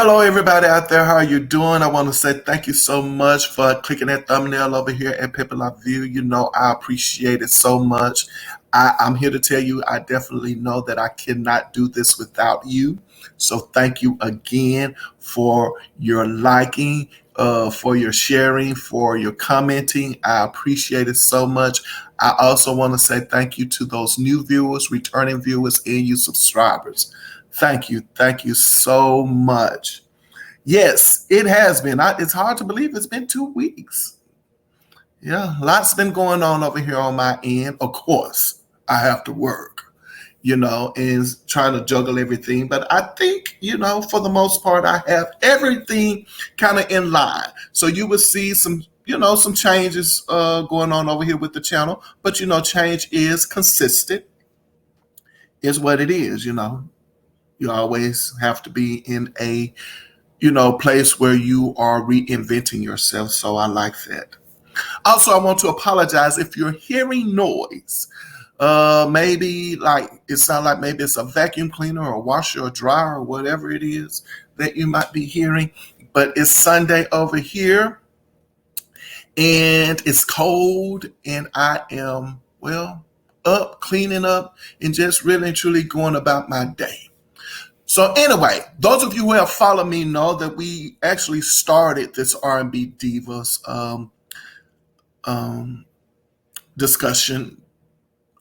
Hello, everybody out there. How are you doing? I want to say thank you so much for clicking that thumbnail over here at People Like View. You know, I appreciate it so much. I'm here to tell you, I definitely know that I cannot do this without you. So thank you again for your liking, for your sharing, for your commenting. I appreciate it so much. I also want to say thank you to those new viewers, returning viewers, and you subscribers. Thank you. Thank you so much. Yes, it has been. It's hard to believe it's been 2 weeks. Yeah, lots been going on over here on my end. Of course, I have to work, and trying to juggle everything. But I think, for the most part, I have everything kind of in line. So you will see some changes going on over here with the channel. But, change is consistent, is what it is. You always have to be in a, place where you are reinventing yourself. So I like that. Also, I want to apologize if you're hearing noise. Maybe it sounds like maybe it's a vacuum cleaner or washer or dryer or whatever it is that you might be hearing. But it's Sunday over here and it's cold and I am, up, cleaning up and just really and truly going about my day. So anyway, those of you who have followed me know that we actually started this R&B Divas discussion,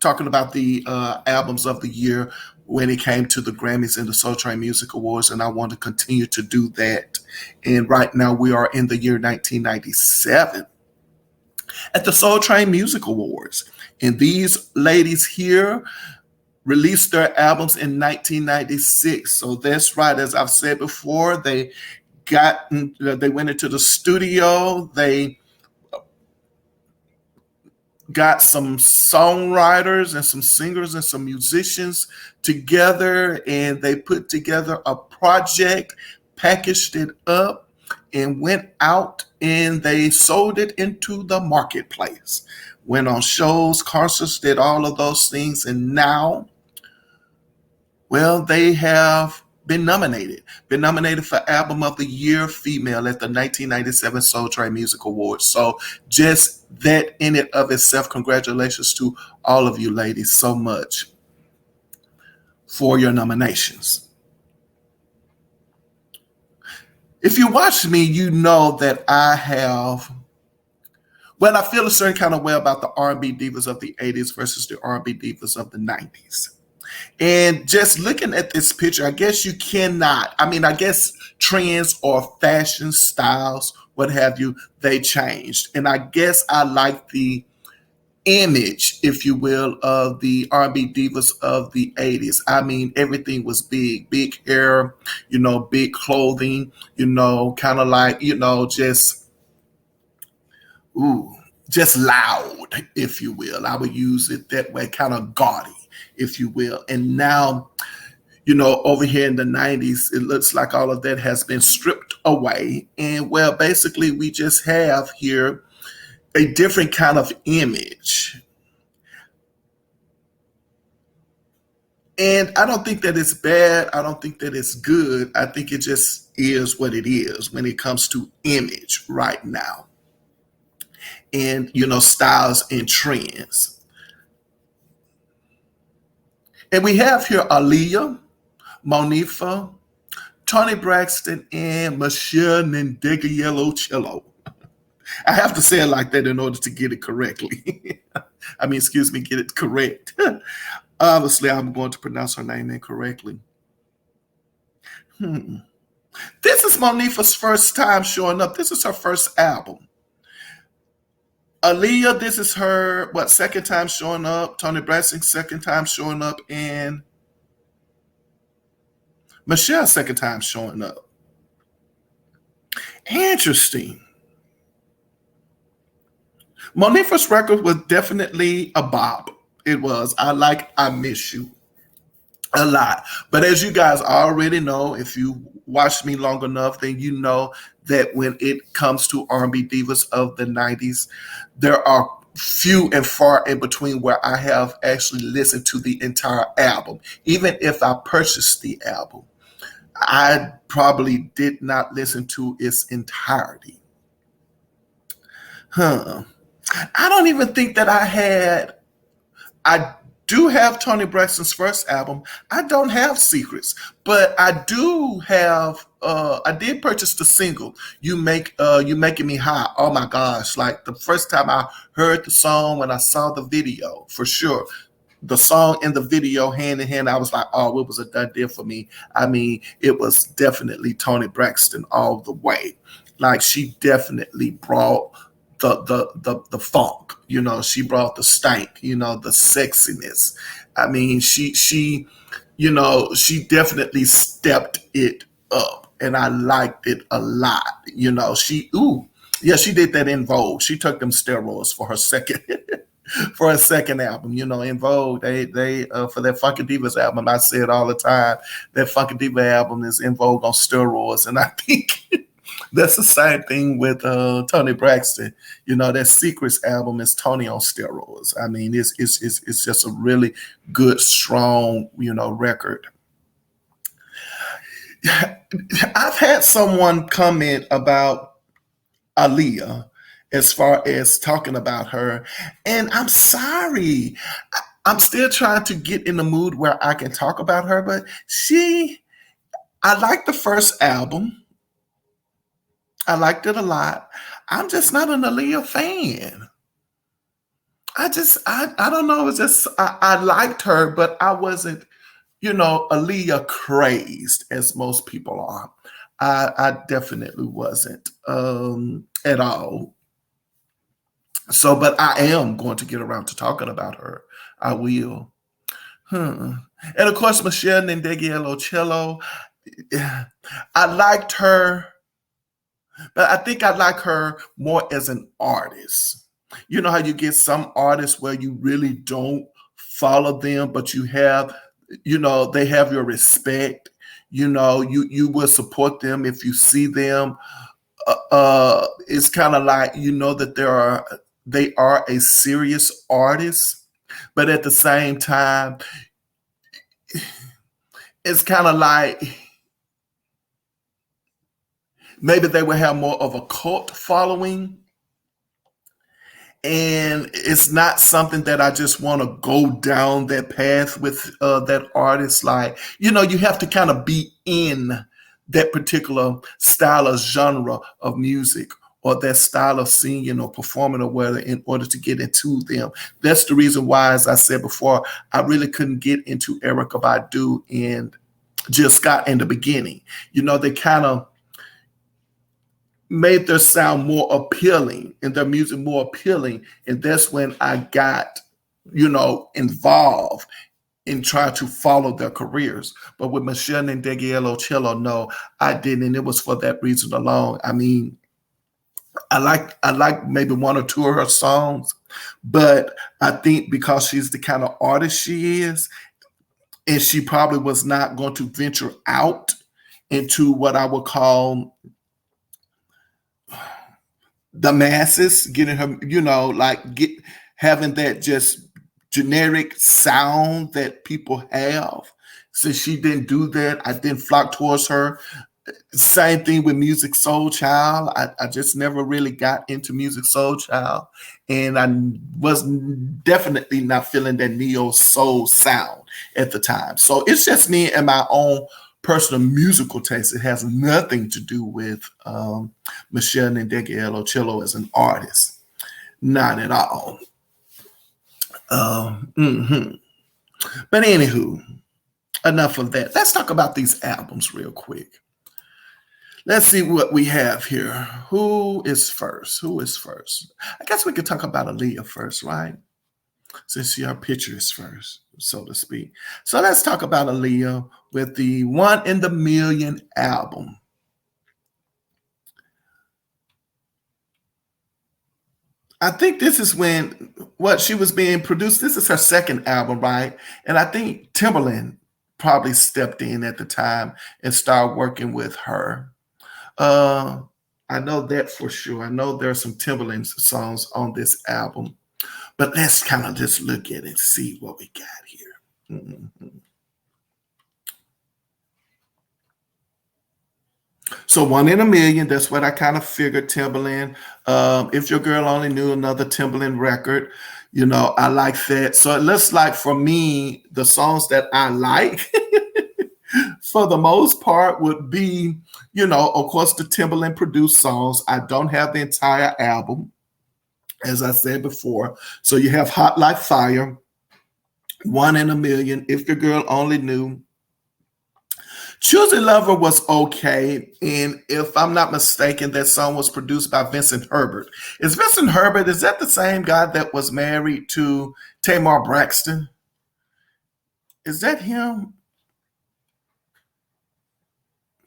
talking about the albums of the year when it came to the Grammys and the Soul Train Music Awards, and I want to continue to do that. And right now we are in the year 1997 at the Soul Train Music Awards. And these ladies here released their albums in 1996. So that's right. As I've said before, they went into the studio. They got some songwriters and some singers and some musicians together, and they put together a project, packaged it up, and went out and they sold it into the marketplace. Went on shows, concerts, did all of those things, and now, they have been nominated. Been nominated for Album of the Year Female at the 1997 Soul Train Music Awards. So just that in it of itself, congratulations to all of you ladies so much for your nominations. If you watch me, you know that I feel a certain kind of way about the R&B divas of the 80s versus the R&B divas of the 90s. And just looking at this picture, I guess you cannot, I guess trends or fashion styles, what have you, they changed. And I guess I like the image, if you will, of the R&B divas of the 80s. Everything was big hair, big clothing, kind of like, just loud, if you will. I would use it that way, kind of gaudy, if you will. And now, over here in the 90s, it looks like all of that has been stripped away. And basically we just have here a different kind of image. And I don't think that it's bad. I don't think that it's good. I think it just is what it is when it comes to image right now. And, styles and trends. And we have here Aaliyah, Monifah, Toni Braxton, and Meshell Ndegeocello. I have to say it like that in order to get it correctly. Get it correct. Obviously, I'm going to pronounce her name incorrectly. This is Monifah's first time showing up. This is her first album. Aaliyah, this is her, second time showing up. Toni Braxton, second time showing up. And Meshell, second time showing up. Interesting. Monifah's record was definitely a bop. It was. I Miss You a lot. But as you guys already know, if you watched me long enough, then you know that when it comes to R&B divas of the 90s, there are few and far in between where I have actually listened to the entire album, even if I purchased the album. I probably did not listen to its entirety. Huh. I don't even think that I do have Toni Braxton's first album. I don't have Secrets, but I do have I did purchase the single You Making Me High. Oh my gosh, like the first time I heard the song when I saw the video, for sure. The song and the video hand in hand, I was like, oh, it was a done deal for me. I mean, it was definitely Toni Braxton all the way. Like she definitely brought the funk, you know, she brought the stank, you know, the sexiness. I mean, you know, she definitely stepped it up and I liked it a lot. You know, she did that in Vogue. She took them steroids for her second for a second album. You know, in Vogue, they for that Funky Divas album, I say it all the time, that Funky Diva album is in Vogue on steroids. And I think that's the same thing with Toni Braxton. You know, that Secrets album is Toni on steroids. I mean, it's just a really good, strong, you know, record. I've had someone comment about Aaliyah as far as talking about her, and I'm sorry. I'm still trying to get in the mood where I can talk about her, but I like the first album. I liked it a lot. I'm just not an Aaliyah fan. I don't know. It's just I liked her, but I wasn't, you know, Aaliyah crazed as most people are. I definitely wasn't at all. So, but I am going to get around to talking about her. I will. And of course, Meshell Ndegeocello. I liked her, but I think I like her more as an artist. You know how you get some artists where you really don't follow them, but you have, you know, they have your respect. You know, you will support them if you see them. It's kind of like, you know, that they are a serious artist, but at the same time, it's kind of like maybe they will have more of a cult following. And it's not something that I just want to go down that path with that artist. Like, you know, you have to kind of be in that particular style of genre of music or that style of singing or performing or whatever in order to get into them. That's the reason why, as I said before, I really couldn't get into Erykah Badu and Jill Scott in the beginning. You know, they kind of made their sound more appealing and their music more appealing. And that's when I got, you know, involved in trying to follow their careers. But with Meshell and Ndegeocello, no, I didn't. And it was for that reason alone. I mean, I like maybe one or two of her songs, but I think because she's the kind of artist she is, and she probably was not going to venture out into what I would call the masses, getting her, you know, like having that just generic sound that people have. Since she didn't do that, I didn't flock towards her. Same thing with Music Soul Child. I just never really got into Music Soul Child. And I was definitely not feeling that neo soul sound at the time. So it's just me and my own personal musical taste. It has nothing to do with Meshell Ndegeocello as an artist. Not at all. Mm-hmm. But anywho, enough of that. Let's talk about these albums real quick. Let's see what we have here. Who is first? Who is first? I guess we could talk about Aaliyah first, right? Since your picture is first, so to speak. So let's talk about Aaliyah with the One in the Million album. I think this is when what she was being produced. This is her second album, right? And I think Timbaland probably stepped in at the time and started working with her. Uh, I know that for sure. I know there are some Timbaland songs on this album, but let's kind of just look at it and see what we got here. Mm-hmm. So 1 in a million, that's what I kind of figured. Timberland. If your girl only knew, another Timberland record. I like that. So it looks like for me, the songs that I like for the most part would be, of course, the Timberland produced songs. I don't have the entire album, as I said before. So you have Hot Like Fire, 1 in a million, If Your Girl Only Knew. Choosy Lover was okay. And if I'm not mistaken, that song was produced by Vincent Herbert. Is Vincent Herbert, is that the same guy that was married to Tamar Braxton? Is that him?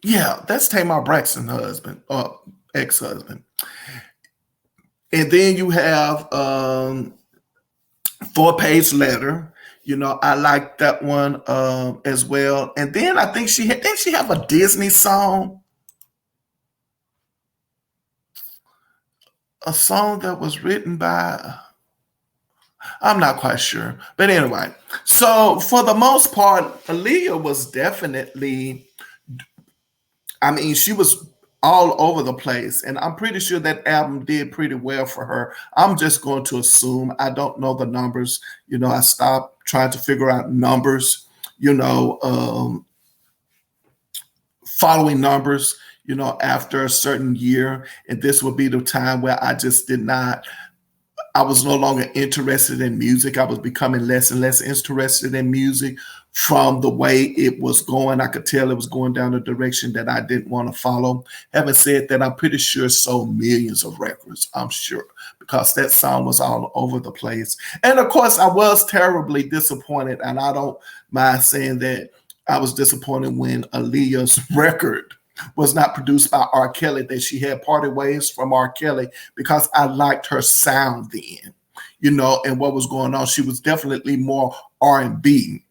Yeah, that's Tamar Braxton's husband, or ex-husband. And then you have 4-Page Letter. I like that one as well. And then I think didn't she have a Disney song? A song that was written by, I'm not quite sure. But anyway, so for the most part, Aaliyah was definitely, she was all over the place. And I'm pretty sure that album did pretty well for her. I'm just going to assume. I don't know the numbers. I stopped trying to figure out numbers, following numbers, after a certain year. And this would be the time where I was no longer interested in music. I was becoming less and less interested in music from the way it was going. I could tell it was going down a direction that I didn't want to follow. Having said that, I'm pretty sure it sold millions of records, I'm sure, because that song was all over the place. And of course, I was terribly disappointed, and I don't mind saying that I was disappointed when Aaliyah's record was not produced by R. Kelly, that she had parted ways from R. Kelly, because I liked her sound then, and what was going on. She was definitely more R&B,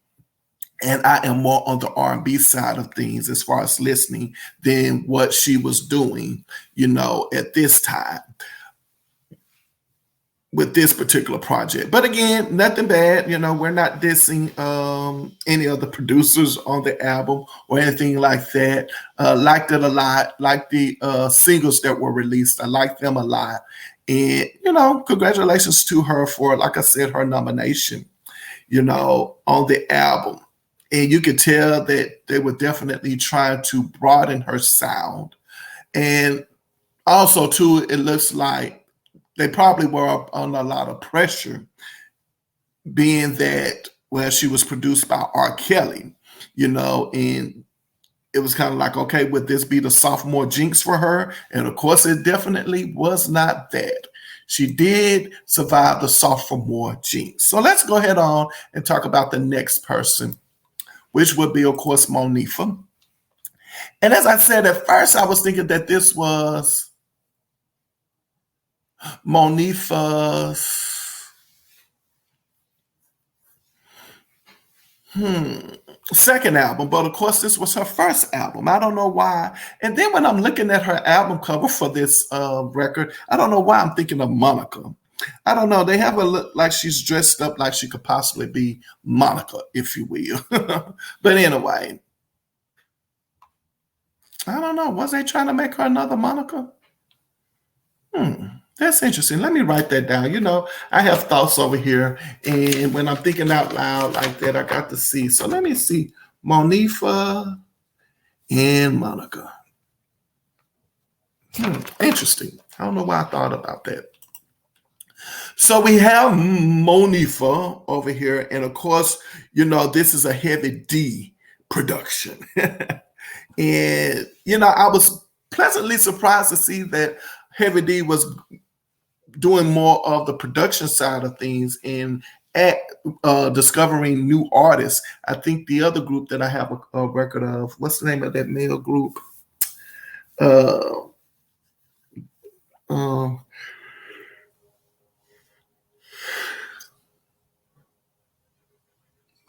and I am more on the R&B side of things as far as listening than what she was doing, at this time with this particular project. But again, nothing bad. We're not dissing any of the producers on the album or anything like that. Liked it a lot. Like the singles that were released. I liked them a lot. And, congratulations to her for, like I said, her nomination, on the album. And you could tell that they were definitely trying to broaden her sound. And also, too, it looks like they probably were under a lot of pressure, being that, well, she was produced by R. Kelly, and it was kind of like, okay, would this be the sophomore jinx for her? And of course, it definitely was not that. She did survive the sophomore jinx. So let's go ahead on and talk about the next person, which would be, of course, Monifah. And as I said, at first, I was thinking that this was Monifah's second album, but of course this was her first album. I don't know why. And then when I'm looking at her album cover for this record, I don't know why I'm thinking of Monica. I don't know. They have a look like she's dressed up like she could possibly be Monica, if you will. But anyway, I don't know. Was they trying to make her another Monica? That's interesting. Let me write that down. I have thoughts over here, and when I'm thinking out loud like that, I got to see. So let me see. Monifah and Monica. Interesting. I don't know why I thought about that. So we have Monifah over here, and of course, this is a heavy D production. And, I was pleasantly surprised to see that Heavy D was doing more of the production side of things and discovering new artists. I think the other group that I have a record of, what's the name of that male group?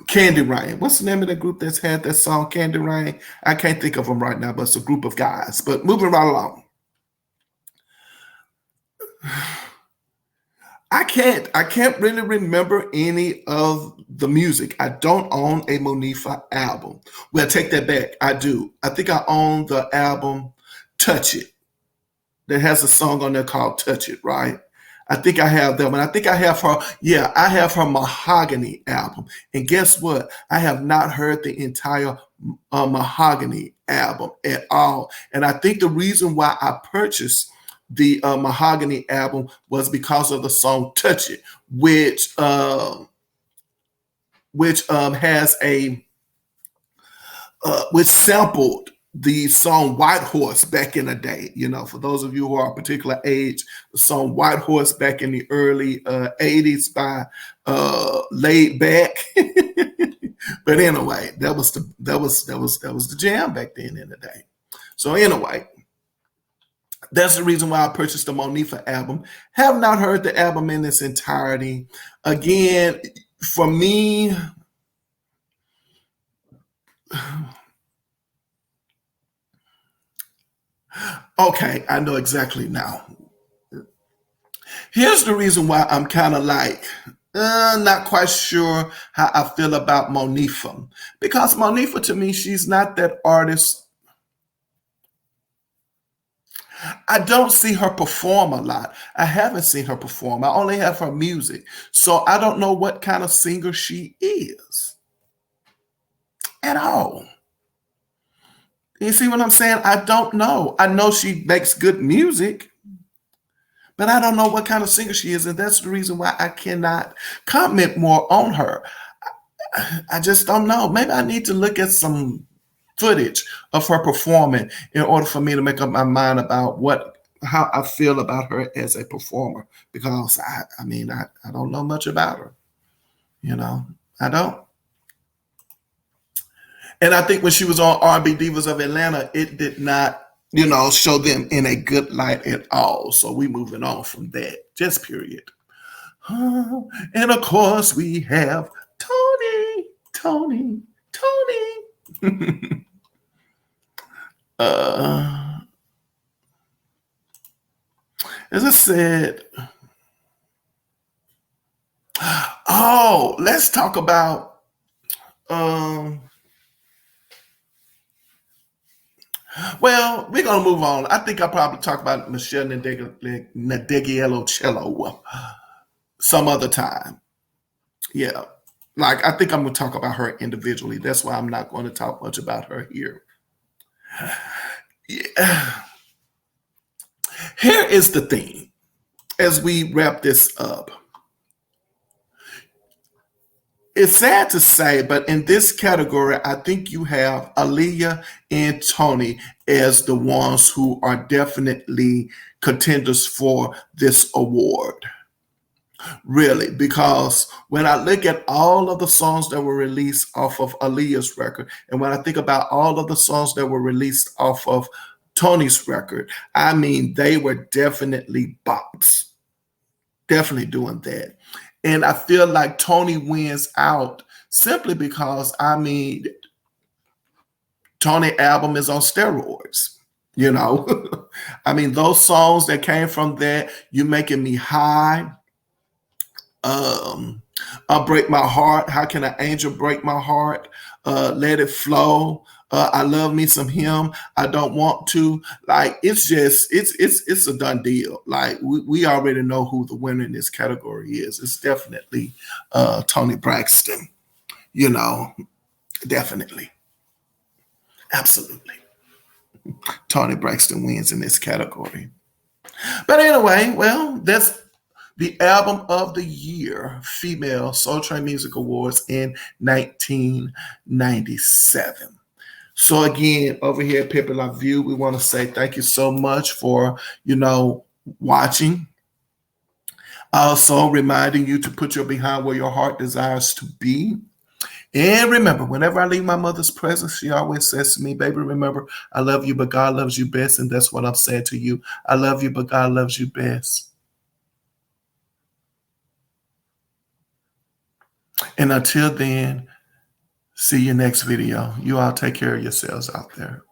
Candy Rain. What's the name of the group that's had that song, Candy Rain? I can't think of them right now, but it's a group of guys. But moving right along. I can't really remember any of the music. I don't own a Monifah album. Well, take that back. I do. I think I own the album Touch It. That has a song on there called Touch It, right? I think I have that one. I think I have her, yeah, I have her Mahogany album. And guess what? I have not heard the entire Mahogany album at all. And I think the reason why I purchased the Mahogany album was because of the song Touch It, which has a which sampled the song White Horse back in the day. You know, for those of you who are a particular age, the song White Horse back in the early 80s by Laid Back. But anyway, that was the jam back then in the day. So anyway, that's the reason why I purchased the Monifah album. Have not heard the album in its entirety. Again, for me, okay, I know exactly now. Here's the reason why I'm kind of like, not quite sure how I feel about Monifah. Because Monifah, to me, she's not that artist. I don't see her perform a lot. I haven't seen her perform. I only have her music. So I don't know what kind of singer she is at all. You see what I'm saying? I don't know. I know she makes good music, but I don't know what kind of singer she is. And that's the reason why I cannot comment more on her. I just don't know. Maybe I need to look at some footage of her performing in order for me to make up my mind about how I feel about her as a performer. Because I don't know much about her. You know, I don't. And I think when she was on R&B Divas of Atlanta, it did not, show them in a good light at all. So we moving on from that. Just period. And of course we have Toni. As I said, let's talk about well, we're gonna move on. I think I'll probably talk about Meshell Ndegeocello some other time. Yeah. Like, I think I'm gonna talk about her individually. That's why I'm not going to talk much about her here. Yeah. Here is the thing as we wrap this up. It's sad to say, but in this category, I think you have Aaliyah and Toni as the ones who are definitely contenders for this award. Really, because when I look at all of the songs that were released off of Aaliyah's record, and when I think about all of the songs that were released off of Toni's record, I mean, they were definitely bops. Definitely doing that. And I feel like Toni wins out simply because, Toni album is on steroids, I mean, those songs that came from that, You Making Me High, I'll Break My Heart, How Can an Angel Break My Heart, Let It Flow, I Love Me Some Him, I Don't Want To. Like, it's a done deal. Like, we already know who the winner in this category is. It's definitely Toni Braxton, definitely. Absolutely. Toni Braxton wins in this category. But anyway, well, that's the Album of the Year Female Soul Train Music Awards in 1997. So again, over here at Pepper La View, we want to say thank you so much for, watching. Also reminding you to put your behind where your heart desires to be. And remember, whenever I leave my mother's presence, she always says to me, baby, remember, I love you, but God loves you best. And that's what I'm saying to you. I love you, but God loves you best. And until then, see you next video. You all take care of yourselves out there.